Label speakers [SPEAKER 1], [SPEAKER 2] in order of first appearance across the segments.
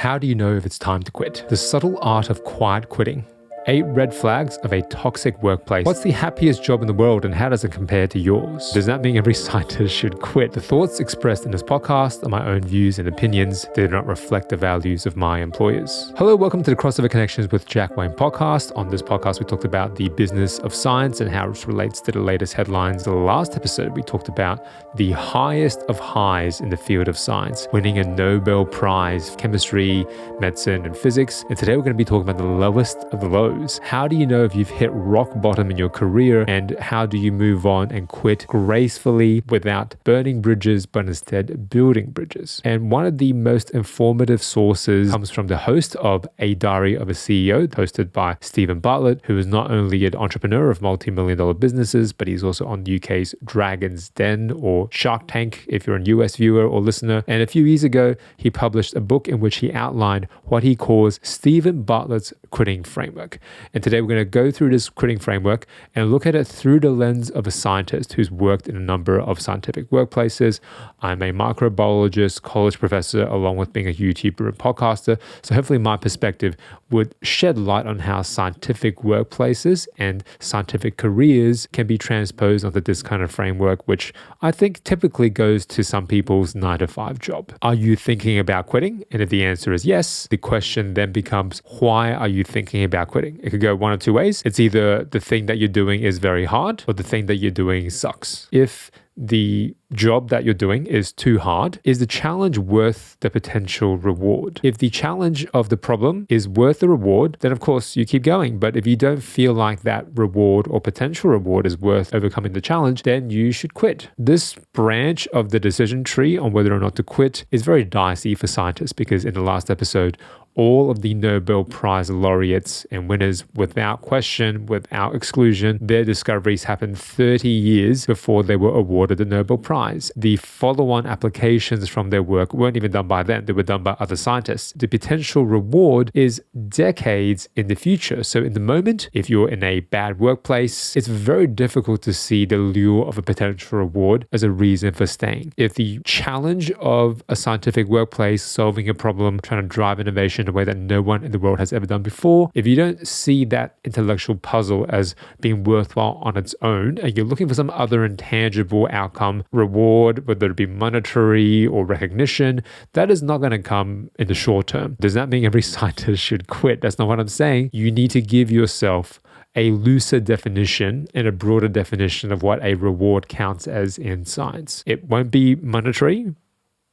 [SPEAKER 1] How do you know if it's time to quit? The subtle art of quiet quitting. 8 red flags of a toxic workplace. What's the happiest job in the world and how does it compare to yours? Does that mean every scientist should quit? The thoughts expressed in this podcast are my own views and opinions. They do not reflect the values of my employers. Hello, welcome to the Crossover Connections with Jack Wang podcast. On this podcast, we talked about the business of science and how it relates to the latest headlines. The last episode, we talked about the highest of highs in the field of science, winning a Nobel Prize, chemistry, medicine, and physics. And today we're going to be talking about the lowest of the lows. How do you know if you've hit rock bottom in your career, and how do you move on and quit gracefully without burning bridges, but instead building bridges? And one of the most informative sources comes from the host of A Diary of a CEO, hosted by Bartlett, who is not only an entrepreneur of multi-million-dollar businesses, but he's also on the UK's Dragon's Den or Shark Tank, if you're a US viewer or listener. And a few years ago, he published a book in which he outlined what he calls Stephen Bartlett's quitting framework. And today we're going to go through this quitting framework and look at it through the lens of a scientist who's worked in a number of scientific workplaces. I'm a microbiologist, college professor, along with being a YouTuber and podcaster. So hopefully my perspective would shed light on how scientific workplaces and scientific careers can be transposed onto this kind of framework, which I think typically goes to some people's 9-to-5 job. Are you thinking about quitting? And if the answer is yes, the question then becomes, why are you thinking about quitting? It could go one of two ways. It's either the thing that you're doing is very hard or the thing that you're doing sucks. If the job that you're doing is too hard, is the challenge worth the potential reward? If the challenge of the problem is worth the reward, then of course you keep going. But if you don't feel like that reward or potential reward is worth overcoming the challenge, then you should quit. This branch of the decision tree on whether or not to quit is very dicey for scientists, because in the last episode, all of the Nobel Prize laureates and winners, without question, without exclusion, their discoveries happened 30 years before they were awarded the Nobel Prize. The follow-on applications from their work weren't even done by them. They were done by other scientists. The potential reward is decades in the future. So in the moment, if you're in a bad workplace, it's very difficult to see the lure of a potential reward as a reason for staying. If the challenge of a scientific workplace, solving a problem, trying to drive innovation in a way that no one in the world has ever done before, if you don't see that intellectual puzzle as being worthwhile on its own, and you're looking for some other intangible outcome, reward, whether it be monetary or recognition, that is not going to come in the short term. Does that mean every scientist should quit? That's not what I'm saying. You need to give yourself a looser definition and a broader definition of what a reward counts as in science. It won't be monetary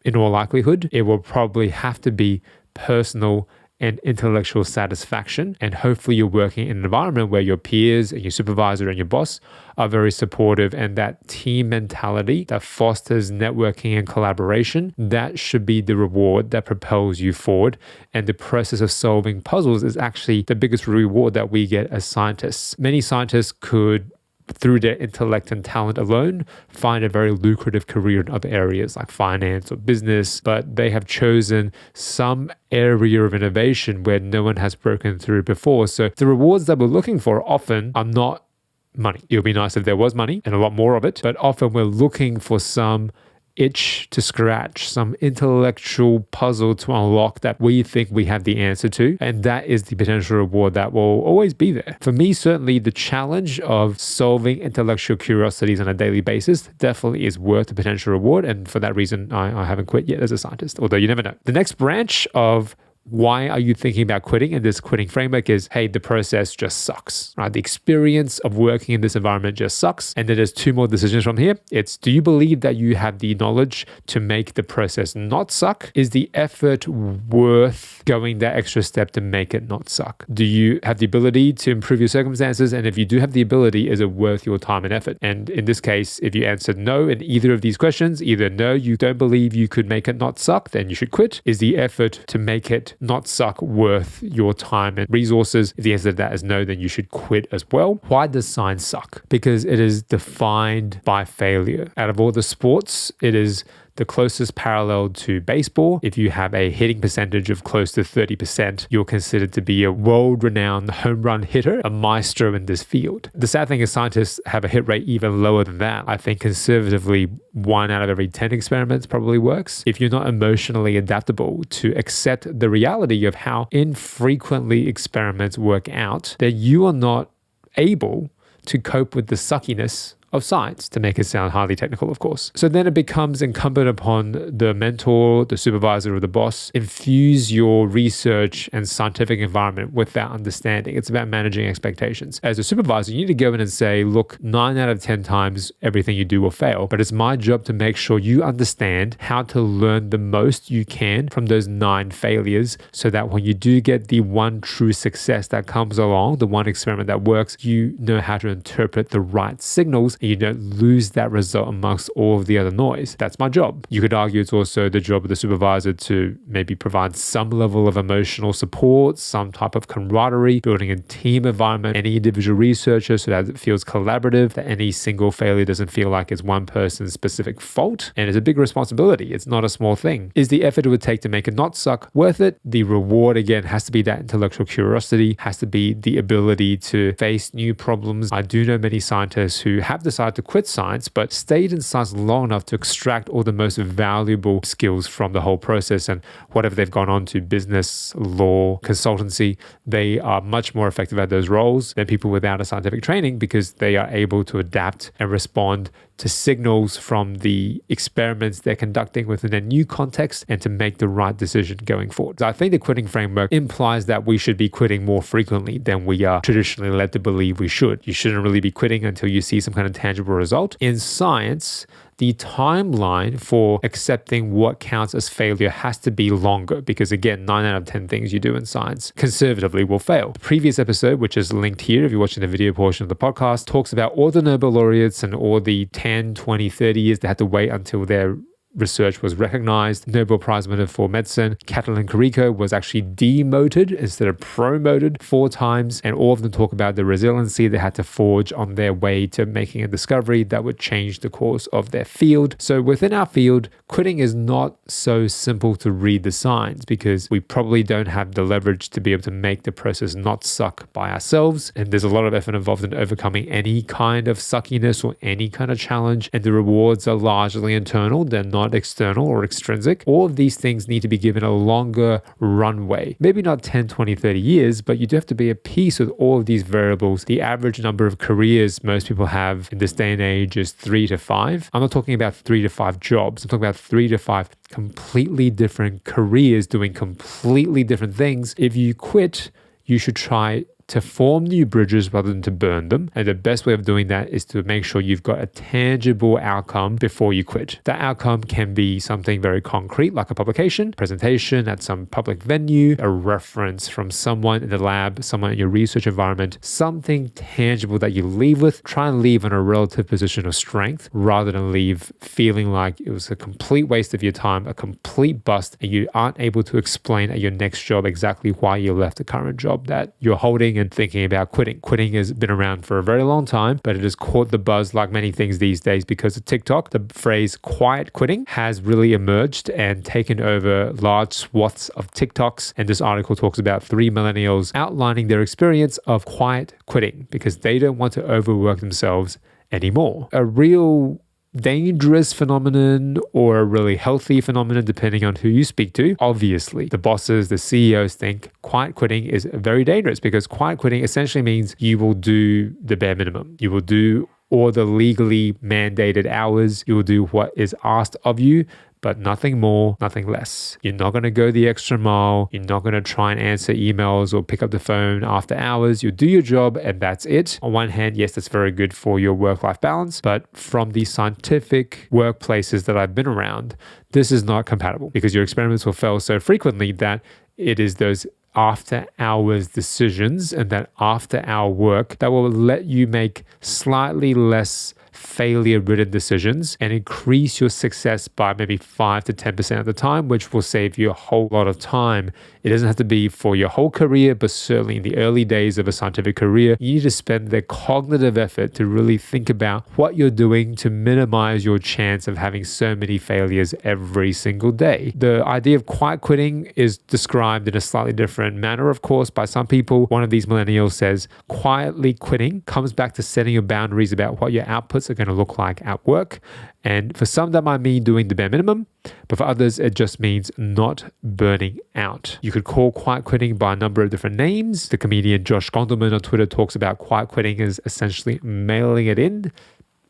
[SPEAKER 1] in all likelihood. It will probably have to be personal and intellectual satisfaction. And hopefully you're working in an environment where your peers and your supervisor and your boss are very supportive, and that team mentality that fosters networking and collaboration, that should be the reward that propels you forward. And the process of solving puzzles is actually the biggest reward that we get as scientists. Many scientists could, through their intellect and talent alone, find a very lucrative career in other areas like finance or business, but they have chosen some area of innovation where no one has broken through before. So the rewards that we're looking for often are not money. It would be nice if there was money and a lot more of it, but often we're looking for some itch to scratch, some intellectual puzzle to unlock that we think we have the answer to. And that is the potential reward that will always be there. For me, certainly the challenge of solving intellectual curiosities on a daily basis definitely is worth the potential reward. And for that reason, I haven't quit yet as a scientist, although you never know. The next branch of why are you thinking about quitting in this quitting framework is, hey, the process just sucks, right? The experience of working in this environment just sucks. And then there's 2 more decisions from here. It's, do you believe that you have the knowledge to make the process not suck? Is the effort worth going that extra step to make it not suck? Do you have the ability to improve your circumstances? And if you do have the ability, is it worth your time and effort? And in this case, if you answered no in either of these questions, either no, you don't believe you could make it not suck, then you should quit. Is the effort to make it not suck worth your time and resources? If the answer to that is no, then you should quit as well. Why does science suck? Because it is defined by failure. Out of all the sports, it is the closest parallel to baseball. If you have a hitting percentage of close to 30%, you're considered to be a world-renowned home run hitter, a maestro in this field. The sad thing is scientists have a hit rate even lower than that. I think conservatively 1 out of every 10 experiments probably works. If you're not emotionally adaptable to accept the reality of how infrequently experiments work out, then you are not able to cope with the suckiness of science, to make it sound highly technical, of course. So then it becomes incumbent upon the mentor, the supervisor, or the boss, infuse your research and scientific environment with that understanding. It's about managing expectations. As a supervisor, you need to go in and say, look, 9 out of 10 times, everything you do will fail, but it's my job to make sure you understand how to learn the most you can from those 9 failures, so that when you do get the one true success that comes along, the one experiment that works, you know how to interpret the right signals, and you don't lose that result amongst all of the other noise. That's my job. You could argue it's also the job of the supervisor to maybe provide some level of emotional support, some type of camaraderie, building a team environment, any individual researcher, so that it feels collaborative, that any single failure doesn't feel like it's one person's specific fault. And it's a big responsibility. It's not a small thing. Is the effort it would take to make it not suck worth it? The reward, again, has to be that intellectual curiosity, has to be the ability to face new problems. I do know many scientists who have decided to quit science, but stayed in science long enough to extract all the most valuable skills from the whole process. And whatever they've gone on to, business, law, consultancy, they are much more effective at those roles than people without a scientific training, because they are able to adapt and respond to signals from the experiments they're conducting within a new context, and to make the right decision going forward. So I think the quitting framework implies that we should be quitting more frequently than we are traditionally led to believe we should. You shouldn't really be quitting until you see some kind of tangible result. In science, the timeline for accepting what counts as failure has to be longer, because again, 9 out of 10 things you do in science conservatively will fail. The previous episode, which is linked here if you're watching the video portion of the podcast, talks about all the Nobel laureates and all the 10, 20, 30 years they had to wait until their research was recognized. Nobel Prize winner for medicine, Katalin Kariko, was actually demoted instead of promoted 4 times. And all of them talk about the resiliency they had to forge on their way to making a discovery that would change the course of their field. So within our field, quitting is not so simple to read the signs, because we probably don't have the leverage to be able to make the process not suck by ourselves. And there's a lot of effort involved in overcoming any kind of suckiness or any kind of challenge. And the rewards are largely internal. They're not external or extrinsic. All of these things need to be given a longer runway. Maybe not 10, 20, 30 years, but you do have to be at peace with all of these variables. The average number of careers most people have in this day and age is 3 to 5. I'm not talking about 3 to 5 jobs. I'm talking about 3 to 5 completely different careers doing completely different things. If you quit, you should try to form new bridges rather than to burn them. And the best way of doing that is to make sure you've got a tangible outcome before you quit. That outcome can be something very concrete, like a publication, presentation at some public venue, a reference from someone in the lab, someone in your research environment, something tangible that you leave with. Try and leave in a relative position of strength rather than leave feeling like it was a complete waste of your time, a complete bust, and you aren't able to explain at your next job exactly why you left the current job that you're holding and thinking about quitting. Quitting has been around for a very long time, but it has caught the buzz like many things these days because of TikTok. The phrase quiet quitting has really emerged and taken over large swaths of TikToks. And this article talks about 3 millennials outlining their experience of quiet quitting because they don't want to overwork themselves anymore. A real dangerous phenomenon or a really healthy phenomenon depending on who you speak to. Obviously, the bosses, the CEOs think quiet quitting is very dangerous because quiet quitting essentially means you will do the bare minimum. You will do all the legally mandated hours. You will do what is asked of you, but nothing more, nothing less. You're not going to go the extra mile. You're not going to try and answer emails or pick up the phone after hours. You do your job and that's it. On one hand, yes, that's very good for your work-life balance, but from the scientific workplaces that I've been around, this is not compatible because your experiments will fail so frequently that it is those after hours decisions and that after hour work that will let you make slightly less failure-ridden decisions and increase your success by maybe 5 to 10% of the time, which will save you a whole lot of time. It doesn't have to be for your whole career, but certainly in the early days of a scientific career, you need to spend the cognitive effort to really think about what you're doing to minimize your chance of having so many failures every single day. The idea of quiet quitting is described in a slightly different manner, of course, by some people. One of these millennials says, quietly quitting comes back to setting your boundaries about what your outputs are going to look like at work. And for some, that might mean doing the bare minimum, but for others, it just means not burning out. You could call quiet quitting by a number of different names. The comedian Josh Gondelman on Twitter talks about quiet quitting as essentially mailing it in,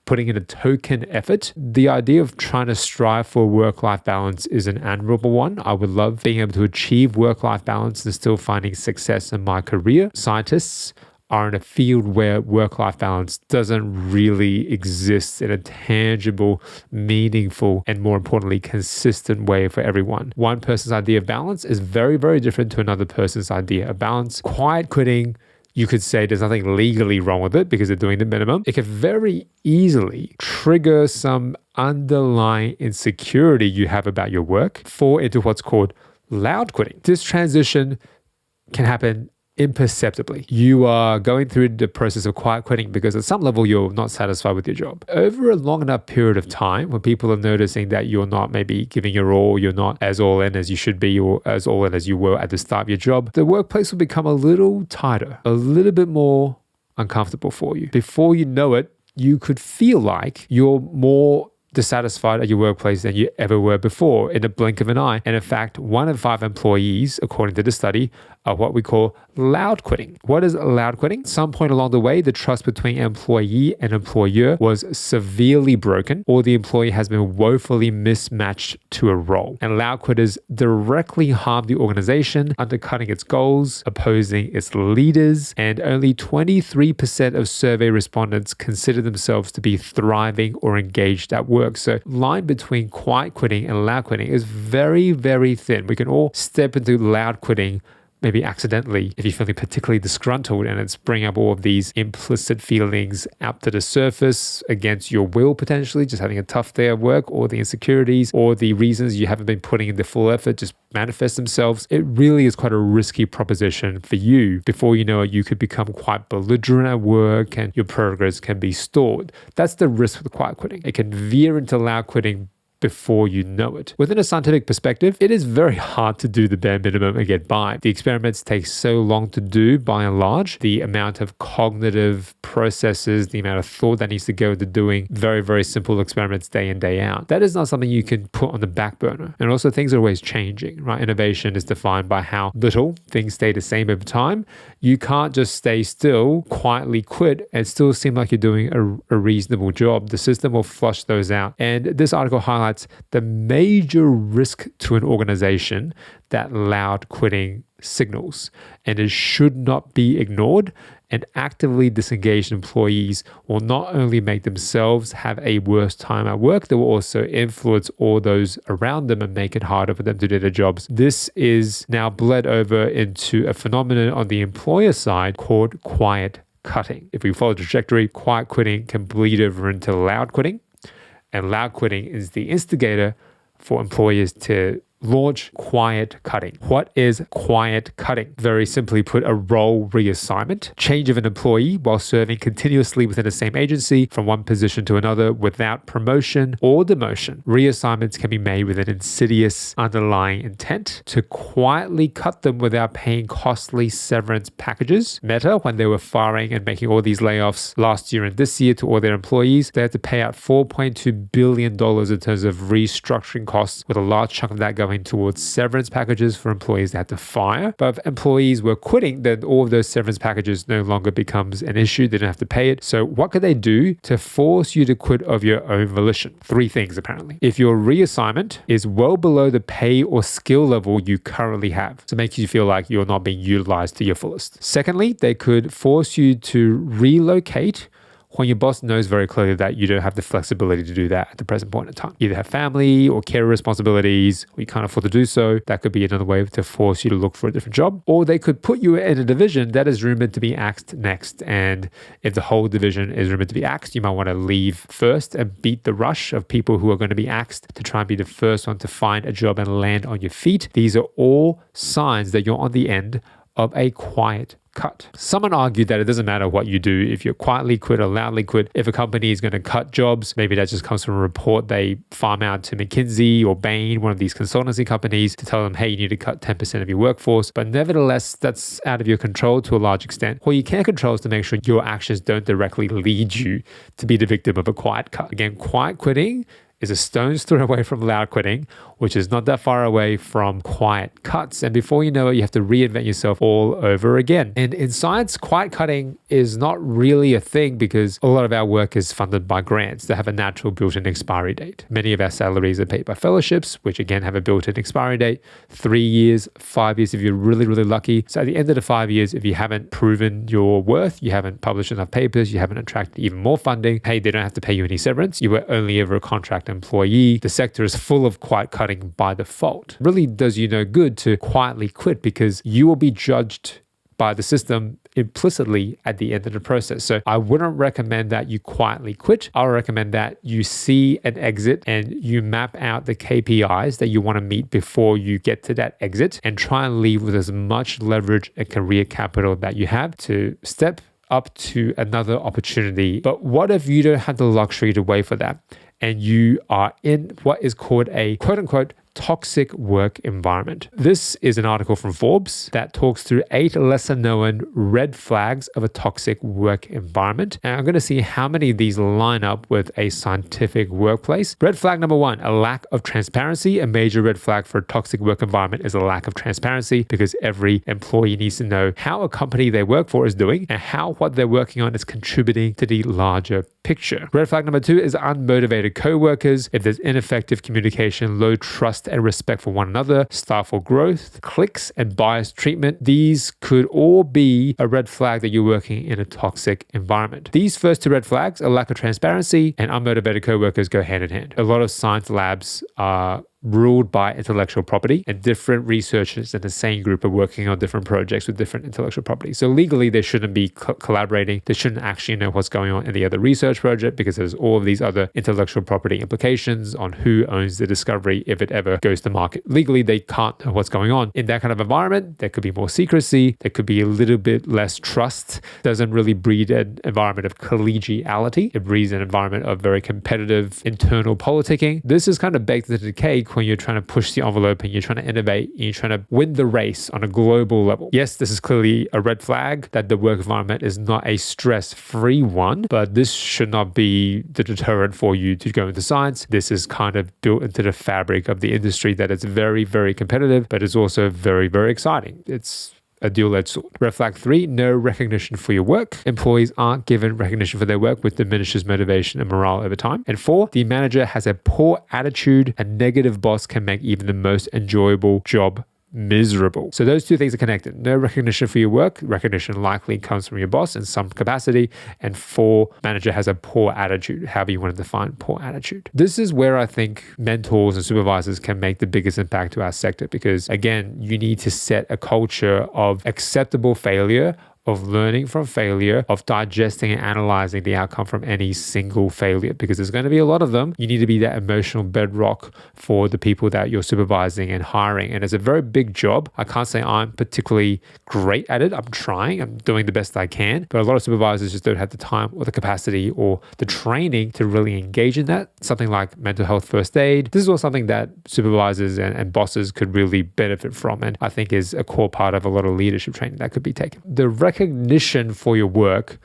[SPEAKER 1] putting in a token effort. The idea of trying to strive for work-life balance is an admirable one. I would love being able to achieve work-life balance and still finding success in my career. Scientists are in a field where work-life balance doesn't really exist in a tangible, meaningful, and more importantly, consistent way for everyone. One person's idea of balance is very, very different to another person's idea of balance. Quiet quitting, you could say there's nothing legally wrong with it because they're doing the minimum. It can very easily trigger some underlying insecurity you have about your work, fall into what's called loud quitting. This transition can happen imperceptibly. You are going through the process of quiet quitting because at some level you're not satisfied with your job. Over a long enough period of time, when people are noticing that you're not maybe giving your all, you're not as all in as you should be or as all in as you were at the start of your job, the workplace will become a little tighter, a little bit more uncomfortable for you. Before you know it, you could feel like you're more dissatisfied at your workplace than you ever were before in a blink of an eye. And in fact, 1 in 5 employees, according to the study, are what we call loud quitting. What is loud quitting? Some point along the way, the trust between employee and employer was severely broken, or the employee has been woefully mismatched to a role. And loud quitters directly harm the organization, undercutting its goals, opposing its leaders, and only 23% of survey respondents consider themselves to be thriving or engaged at work. So line between quiet quitting and loud quitting is very, very thin. We can all step into loud quitting maybe accidentally if you're feeling particularly disgruntled and it's bringing up all of these implicit feelings out to the surface against your will, potentially just having a tough day at work, or the insecurities or the reasons you haven't been putting in the full effort just manifest themselves. It really is quite a risky proposition for you. Before you know it, you could become quite belligerent at work and your progress can be stalled. That's the risk with quiet quitting. It can veer into loud quitting before you know it. Within a scientific perspective, it is very hard to do the bare minimum and get by. The experiments take so long to do by and large. The amount of cognitive processes, the amount of thought that needs to go into doing very, very simple experiments day in, day out. That is not something you can put on the back burner. And also things are always changing, right? Innovation is defined by how little things stay the same over time. You can't just stay still, quietly quit, and still seem like you're doing a reasonable job. The system will flush those out. And this article highlights the major risk to an organization that loud quitting signals, and it should not be ignored. And actively disengaged employees will not only make themselves have a worse time at work, they will also influence all those around them and make it harder for them to do their jobs. This is now bled over into a phenomenon on the employer side called quiet cutting. If we follow the trajectory, quiet quitting can bleed over into loud quitting. And loud quitting is the instigator for employers to launch quiet cutting. What is quiet cutting? Very simply put, a role reassignment, change of an employee while serving continuously within the same agency from one position to another without promotion or demotion. Reassignments can be made with an insidious underlying intent to quietly cut them without paying costly severance packages. Meta, when they were firing and making all these layoffs last year and this year to all their employees, they had to pay out $4.2 billion in terms of restructuring costs, with a large chunk of that going towards severance packages for employees they had to fire. But if employees were quitting, then all of those severance packages no longer becomes an issue. They didn't have to pay it. So what could they do to force you to quit of your own volition? 3 things, apparently. If your reassignment is well below the pay or skill level you currently have, so it makes you feel like you're not being utilized to your fullest. Secondly, they could force you to relocate when your boss knows very clearly that you don't have the flexibility to do that at the present point in time. You either have family or care responsibilities, or you can't afford to do so. That could be another way to force you to look for a different job. Or they could put you in a division that is rumored to be axed next. And if the whole division is rumored to be axed, you might want to leave first and beat the rush of people who are going to be axed to try and be the first one to find a job and land on your feet. These are all signs that you're on the end of a quiet cut. Someone argued that it doesn't matter what you do, if you quietly quit or loudly quit. If a company is going to cut jobs, maybe that just comes from a report they farm out to McKinsey or Bain, one of these consultancy companies, to tell them, hey, you need to cut 10% of your workforce. But nevertheless, that's out of your control to a large extent. What you can control is to make sure your actions don't directly lead you to be the victim of a quiet cut. Again, quiet quitting is a stone's throw away from loud quitting, which is not that far away from quiet cuts. And before you know it, you have to reinvent yourself all over again. And in science, quiet cutting is not really a thing because a lot of our work is funded by grants that have a natural built-in expiry date. Many of our salaries are paid by fellowships, which again have a built-in expiry date, 3 years, 5 years if you're really, really lucky. So at the end of the 5 years, if you haven't proven your worth, you haven't published enough papers, you haven't attracted even more funding, hey, they don't have to pay you any severance. You were only ever a contract employee. The sector is full of quiet cutting by default. It really does you no good to quietly quit because you will be judged by the system implicitly at the end of the process. So I wouldn't recommend that you quietly quit. I would recommend that you see an exit and you map out the KPIs that you want to meet before you get to that exit and try and leave with as much leverage and career capital that you have to step up to another opportunity. But what if you don't have the luxury to wait for that and you are in what is called a quote unquote toxic work environment? This is an article from Forbes that talks through 8 lesser known red flags of a toxic work environment. And I'm going to see how many of these line up with a scientific workplace. Red flag number 1, a lack of transparency. A major red flag for a toxic work environment is a lack of transparency because every employee needs to know how a company they work for is doing and how what they're working on is contributing to the larger picture. Red flag number 2 is unmotivated co-workers. If there's ineffective communication, low trust and respect for one another, stifle growth, cliques and biased treatment, these could all be a red flag that you're working in a toxic environment. These first 2 red flags, a lack of transparency and unmotivated co-workers, go hand in hand. A lot of science labs are ruled by intellectual property, and different researchers in the same group are working on different projects with different intellectual property. So legally, they shouldn't be collaborating. They shouldn't actually know what's going on in the other research project because there's all of these other intellectual property implications on who owns the discovery if it ever goes to market. Legally, they can't know what's going on. In that kind of environment, there could be more secrecy. There could be a little bit less trust. Doesn't really breed an environment of collegiality. It breeds an environment of very competitive internal politicking. This is kind of baked into the cake when you're trying to push the envelope and you're trying to innovate and you're trying to win the race on a global level. Yes, this is clearly a red flag that the work environment is not a stress-free one, but this should not be the deterrent for you to go into science. This is kind of built into the fabric of the industry that it's very, very competitive, but it's also very, very exciting. It's a dual-edged sword. Red flag 3, no recognition for your work. Employees aren't given recognition for their work, which diminishes motivation and morale over time. And 4, the manager has a poor attitude. A negative boss can make even the most enjoyable job miserable. So those 2 things are connected. No recognition for your work. Recognition likely comes from your boss in some capacity. And 4, manager has a poor attitude, however you want to define poor attitude. This is where I think mentors and supervisors can make the biggest impact to our sector because, again, you need to set a culture of acceptable failure, of learning from failure, of digesting and analyzing the outcome from any single failure, because there's going to be a lot of them. You need to be that emotional bedrock for the people that you're supervising and hiring. And it's a very big job. I can't say I'm particularly great at it. I'm trying, I'm doing the best I can, but a lot of supervisors just don't have the time or the capacity or the training to really engage in that. Something like mental health first aid. This is all something that supervisors and bosses could really benefit from, and I think is a core part of a lot of leadership training that could be taken. The recognition for your work,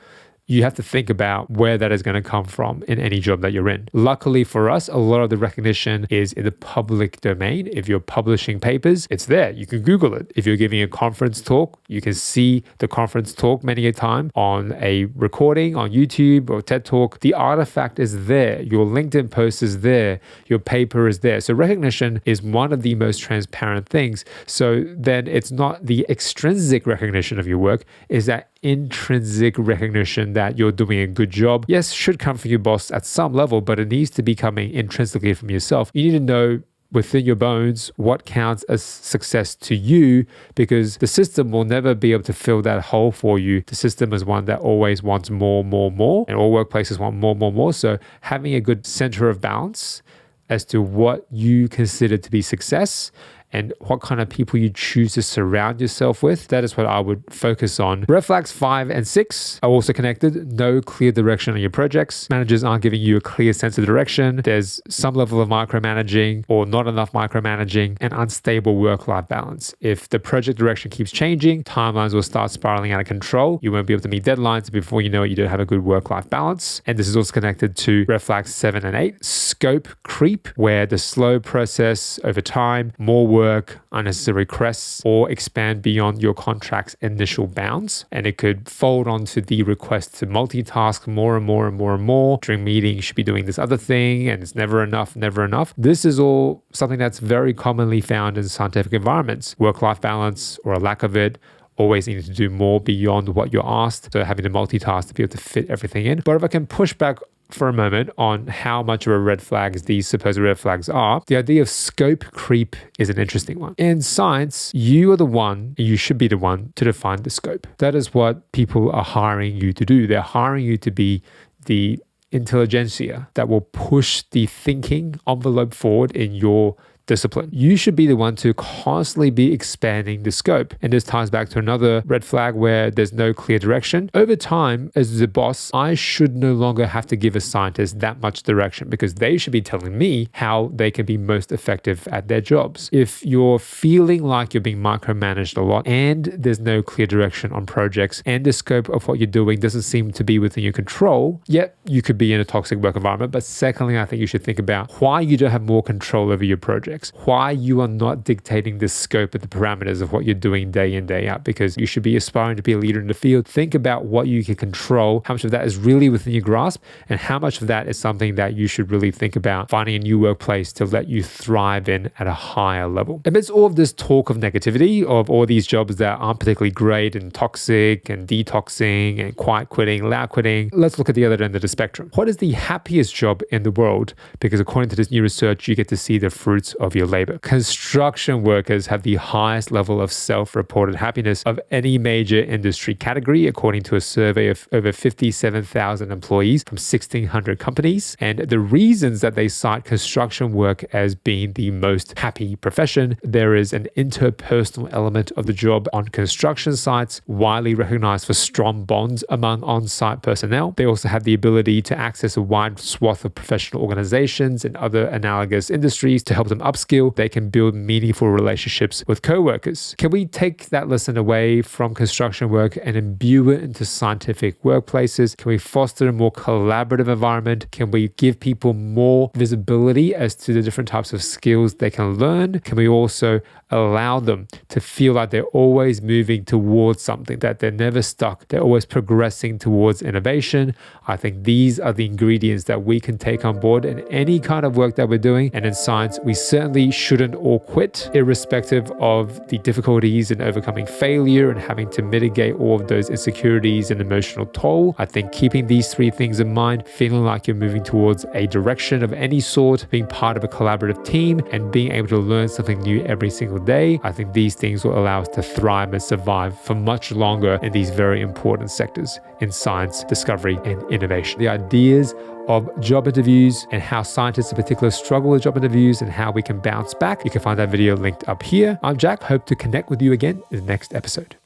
[SPEAKER 1] you have to think about where that is going to come from in any job that you're in. Luckily for us, a lot of the recognition is in the public domain. If you're publishing papers, it's there. You can Google it. If you're giving a conference talk, you can see the conference talk many a time on a recording on YouTube or TED Talk. The artifact is there. Your LinkedIn post is there. Your paper is there. So recognition is one of the most transparent things. So then it's not the extrinsic recognition of your work, is that intrinsic recognition that you're doing a good job. Yes, should come from your boss at some level, but it needs to be coming intrinsically from yourself. You need to know within your bones what counts as success to you, because the system will never be able to fill that hole for you. The system is one that always wants more, and all workplaces want more. So having a good center of balance as to what you consider to be success and what kind of people you choose to surround yourself with, that is what I would focus on. Red flags 5 and 6 are also connected. No clear direction on your projects. Managers aren't giving you a clear sense of direction. There's some level of micromanaging or not enough micromanaging, and unstable work-life balance. If the project direction keeps changing, timelines will start spiraling out of control. You won't be able to meet deadlines. Before you know it, you don't have a good work-life balance. And this is also connected to red flags 7 and 8. Scope creep, where the slow process over time, more work, unnecessary requests, or expand beyond your contract's initial bounds. And it could fold onto the request to multitask more and more. During meetings, you should be doing this other thing, and it's never enough. This is all something that's very commonly found in scientific environments. Work-life balance, or a lack of it, always needing to do more beyond what you're asked. So having to multitask to be able to fit everything in. But if I can push back for a moment on how much of a red flags these supposed red flags are, the idea of scope creep is an interesting one. In science, you should be the one to define the scope. That is what people are hiring you to do. They're hiring you to be the intelligentsia that will push the thinking envelope forward in your discipline. You should be the one to constantly be expanding the scope. And this ties back to another red flag where there's no clear direction. Over time, as the boss, I should no longer have to give a scientist that much direction, because they should be telling me how they can be most effective at their jobs. If you're feeling like you're being micromanaged a lot and there's no clear direction on projects and the scope of what you're doing doesn't seem to be within your control, yet you could be in a toxic work environment. But secondly, I think you should think about why you don't have more control over your project. Why you are not dictating the scope and the parameters of what you're doing day in, day out, because you should be aspiring to be a leader in the field. Think about what you can control, how much of that is really within your grasp, and how much of that is something that you should really think about finding a new workplace to let you thrive in at a higher level. Amidst all of this talk of negativity, of all these jobs that aren't particularly great and toxic and detoxing and quiet quitting, loud quitting, let's look at the other end of the spectrum. What is the happiest job in the world? Because according to this new research, you get to see the fruits of your labor. Construction workers have the highest level of self-reported happiness of any major industry category, according to a survey of over 57,000 employees from 1,600 companies. And the reasons that they cite construction work as being the most happy profession: there is an interpersonal element of the job on construction sites, widely recognized for strong bonds among on-site personnel. They also have the ability to access a wide swath of professional organizations and other analogous industries to help them upskill. They can build meaningful relationships with co-workers. Can we take that lesson away from construction work and imbue it into scientific workplaces? Can we foster a more collaborative environment? Can we give people more visibility as to the different types of skills they can learn? Can we also allow them to feel like they're always moving towards something, that they're never stuck, they're always progressing towards innovation? I think these are the ingredients that we can take on board in any kind of work that we're doing. And in science, we certainly shouldn't all quit, irrespective of the difficulties in overcoming failure and having to mitigate all of those insecurities and emotional toll. I think keeping these three things in mind, feeling like you're moving towards a direction of any sort, being part of a collaborative team, and being able to learn something new every single day, I think these things will allow us to thrive and survive for much longer in these very important sectors in science, discovery, and innovation. The ideas of job interviews and how scientists in particular struggle with job interviews and how we can bounce back, you can find that video linked up here. I'm Jack. Hope to connect with you again in the next episode.